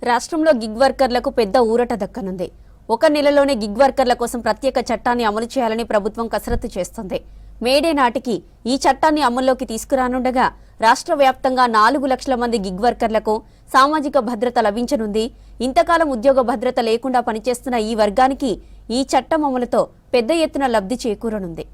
రాష్ట్రంలో గిగ్ వర్కర్లకు పెద్ద ఊరట దక్కనుంది. ఒక నెలలోనే గిగ్ వర్కర్ల కోసం ప్రత్యేక చట్టాన్ని అమలు చేయాలని ప్రభుత్వం కసరత్తు చేస్తోంది. మేడే నాటికి ఈ చట్టాన్ని అమల్లోకి తీసుకురానుండగా రాష్ట్ర వ్యాప్తంగా 4 లక్షల మంది గిగ్ వర్కర్లకు సామాజిక భద్రత లభించనుంది. ఇంతకాలం ఉద్యోగ భద్రత లేకుండా పనిచేస్తున్న ఈ వర్గానికి ఈ చట్టం అమలుతో పెద్ద ఎత్తున లబ్ధి చేకూరనుంది.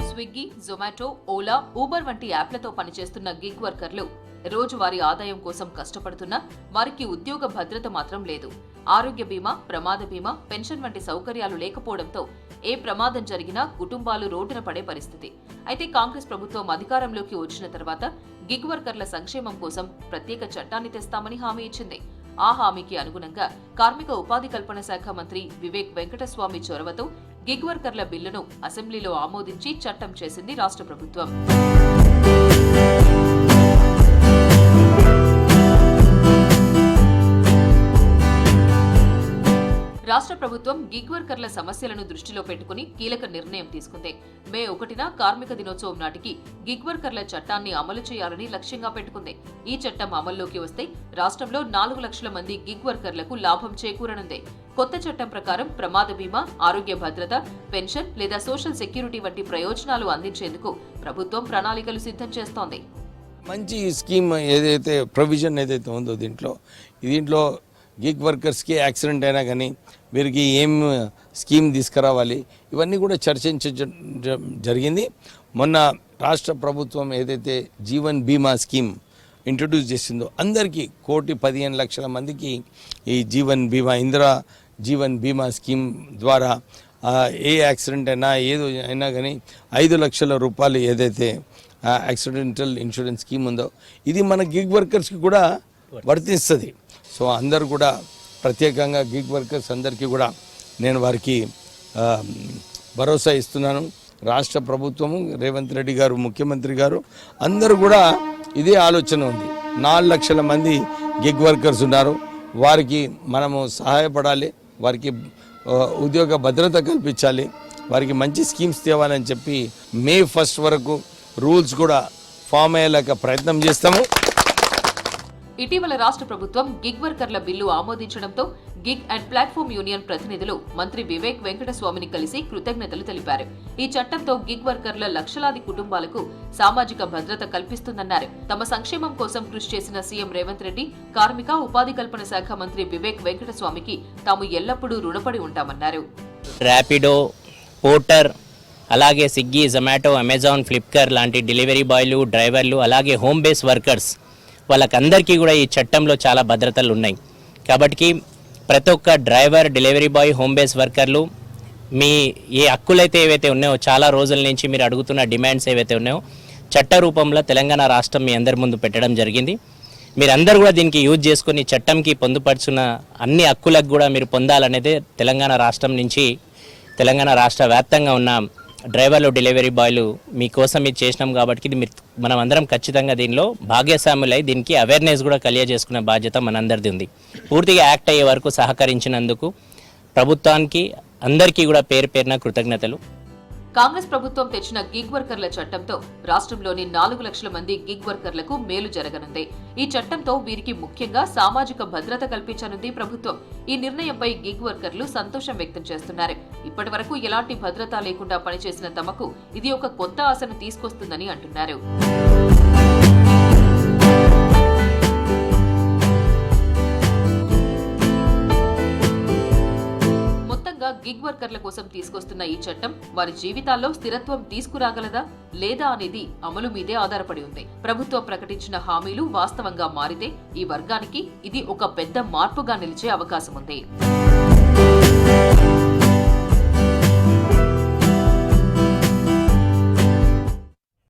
స్విగ్గీ, జొమాటో, ఓలా, ఊబర్ వంటి యాప్లతో పనిచేస్తున్న గిగ్ వర్కర్లు రోజువారీ ఆదాయం కోసం కష్టపడుతున్నా వారికి ఉద్యోగ భద్రత మాత్రం లేదు. ఆరోగ్య బీమా, ప్రమాద బీమా, పెన్షన్ వంటి సౌకర్యాలు లేకపోవడంతో ఏ ప్రమాదం జరిగినా కుటుంబాలు రోడ్డున పడే పరిస్థితి. అయితే కాంగ్రెస్ ప్రభుత్వం అధికారంలోకి వచ్చిన తర్వాత గిగ్ వర్కర్ల సంక్షేమం కోసం ప్రత్యేక చట్టాన్ని తెస్తామని హామీ ఇచ్చింది. ఆ హామీకి అనుగుణంగా కార్మిక ఉపాధి కల్పన శాఖ మంత్రి వివేక్ వెంకటస్వామి చొరవతో గిగ్ వర్కర్ల బిల్లును అసెంబ్లీలో ఆమోదించి చట్టం చేసింది రాష్ట్ర ప్రభుత్వం. రాష్ట్ర ప్రభుత్వం గిగ్ వర్కర్ల సమస్యలను దృష్టిలో పెట్టుకుని కీలక నిర్ణయం తీసుకుంది. మే 1న కార్మిక దినోత్సవం నాటికి గిగ్ వర్కర్ల చట్టాన్ని అమలు చేయాలని లక్ష్యంగా పెట్టుకుంది. ఈ చట్టం అమల్లోకి వస్తే రాష్ట్రంలో 4 లక్షల మంది గిగ్ వర్కర్లకు లాభం చేకూరనుంది. కొత్త చట్టం ప్రకారం ప్రమాద బీమా, ఆరోగ్య భద్రత, పెన్షన్ లేదా సోషల్ సెక్యూరిటీ వంటి ప్రయోజనాలు అందించేందుకు ప్రభుత్వం ప్రణాళికలు సిద్ధం చేస్తోంది. మంచి స్కీమ్ ఏదైతే ప్రొవిజన్ ఏదైతే ఉందో దీంట్లో గిగ్ వర్కర్స్కి యాక్సిడెంట్ అయినా కానీ వీరికి ఏం స్కీమ్ తీసుకురావాలి ఇవన్నీ కూడా చర్చించడం జరిగింది. మొన్న రాష్ట్ర ప్రభుత్వం ఏదైతే జీవన్ బీమా స్కీమ్ ఇంట్రడ్యూస్ చేసిందో అందరికీ 1,15,00,000 మందికి ఈ జీవన్ బీమా, ఇందిరా జీవన్ బీమా స్కీమ్ ద్వారా ఏ యాక్సిడెంట్ అయినా కానీ 5 లక్షల రూపాయలు ఏదైతే యాక్సిడెంటల్ ఇన్సూరెన్స్ స్కీమ్ ఉందో ఇది మన గిగ్ వర్కర్స్కి కూడా వర్తిస్తుంది. సో అందరు కూడా ప్రత్యేకంగా గిగ్ వర్కర్స్ అందరికీ కూడా నేను వారికి భరోసా ఇస్తున్నాను. రాష్ట్ర ప్రభుత్వము, రేవంత్ రెడ్డి గారు, ముఖ్యమంత్రి గారు అందరూ కూడా ఇదే ఆలోచన ఉంది. 4 లక్షల మంది గిగ్ వర్కర్స్ ఉన్నారు. వారికి మనము సహాయపడాలి, వారికి ఉద్యోగ భద్రత కల్పించాలి, వారికి మంచి స్కీమ్స్ తేవాలని చెప్పి మే 1 వరకు రూల్స్ కూడా ఫామ్ అయ్యేలాగా ప్రయత్నం చేస్తాము. ఇటీవల రాష్ట్ర ప్రభుత్వం గిగ్ వర్కర్ల బిల్లు ఆమోదించడంతో గిగ్ అండ్ ప్లాట్ఫామ్ యూనియన్ ప్రతినిధులు మంత్రి వివేక్ వెంకటస్వామిని కలిసి కృతజ్ఞతలు తెలిపారు. ఈ చట్టంతో గిగ్ వర్కర్ల లక్షలాది కుటుంబాలకు సామాజిక భద్రత కల్పిస్తుందన్నారు. తమ సంక్షేమం కోసం కృషి చేసిన సీఎం రేవంత్ రెడ్డి, కార్మిక ఉపాధి కల్పన శాఖ మంత్రి వివేక్ వెంకటస్వామికి తాము ఎల్లప్పుడూ రుణపడి ఉంటామన్నారు. ర్యాపిడో, పోర్టర్, అలాగే స్విగ్గీ, జొమాటో, అమెజాన్, ఫ్లిప్కార్ట్ లాంటి డెలివరీ బాయ్లు, డ్రైవర్లు, అలాగే హోమ్ బేస్ వర్కర్స్ వాళ్ళకందరికీ కూడా ఈ చట్టంలో చాలా భద్రతలు ఉన్నాయి. కాబట్టి ప్రతి ఒక్క driver, delivery boy, home base వర్కర్లు మీ ఏ హక్కులైతే ఏవైతే ఉన్నాయో, చాలా రోజుల నుంచి మీరు అడుగుతున్న డిమాండ్స్ ఏవైతే ఉన్నాయో చట్ట రూపంలో తెలంగాణ రాష్ట్రం మీ అందరి ముందు పెట్టడం జరిగింది. మీరందరూ కూడా దీనికి యూజ్ చేసుకుని చట్టంకి పొందుపరుచున్న అన్ని హక్కులకు కూడా మీరు పొందాలనేదే తెలంగాణ రాష్ట్రం నుంచి, తెలంగాణ రాష్ట్ర వ్యాప్తంగా ఉన్న డ్రైవర్లు, డెలివరీ బాయ్లు మీకోసం ఇది చేసినాం. కాబట్టి ఇది మనం అందరం ఖచ్చితంగా దీనిలో భాగస్వాములై దీనికి అవేర్నెస్ కూడా కలిగజేసుకునే బాధ్యత మనందరిది ఉంది. పూర్తిగా యాక్ట్ అయ్యే వరకు సహకరించినందుకు ప్రభుత్వానికి అందరికీ కూడా పేరు పేరున కృతజ్ఞతలు. కాంగ్రెస్ ప్రభుత్వం తెచ్చిన గిగ్ వర్కర్ల చట్టంతో రాష్ట్రంలోని 4 లక్షల మంది గిగ్ వర్కర్లకు మేలు జరగనుంది. ఈ చట్టంతో వీరికి ముఖ్యంగా సామాజిక భద్రత కల్పించనుంది ప్రభుత్వం. ఈ నిర్ణయంపై గిగ్ వర్కర్లు సంతోషం వ్యక్తం చేస్తున్నారు. ఇప్పటి వరకు ఎలాంటి భద్రత లేకుండా పనిచేసిన తమకు ఇది ఒక కొత్త ఆశను తీసుకొస్తుందని అంటున్నారు. గిగ్ వర్కర్ల కోసం తీసుకొస్తున్న ఈ చట్టం వారి జీవితాల్లో స్థిరత్వం తీసుకురాగలదా లేదా అనేది అమలు మీదే ఆధారపడి ఉంది. ప్రభుత్వం ప్రకటించిన హామీలు వాస్తవంగా మారితే ఈ వర్గానికి ఇది ఒక పెద్ద మార్పుగా నిలిచే అవకాశం ఉంది.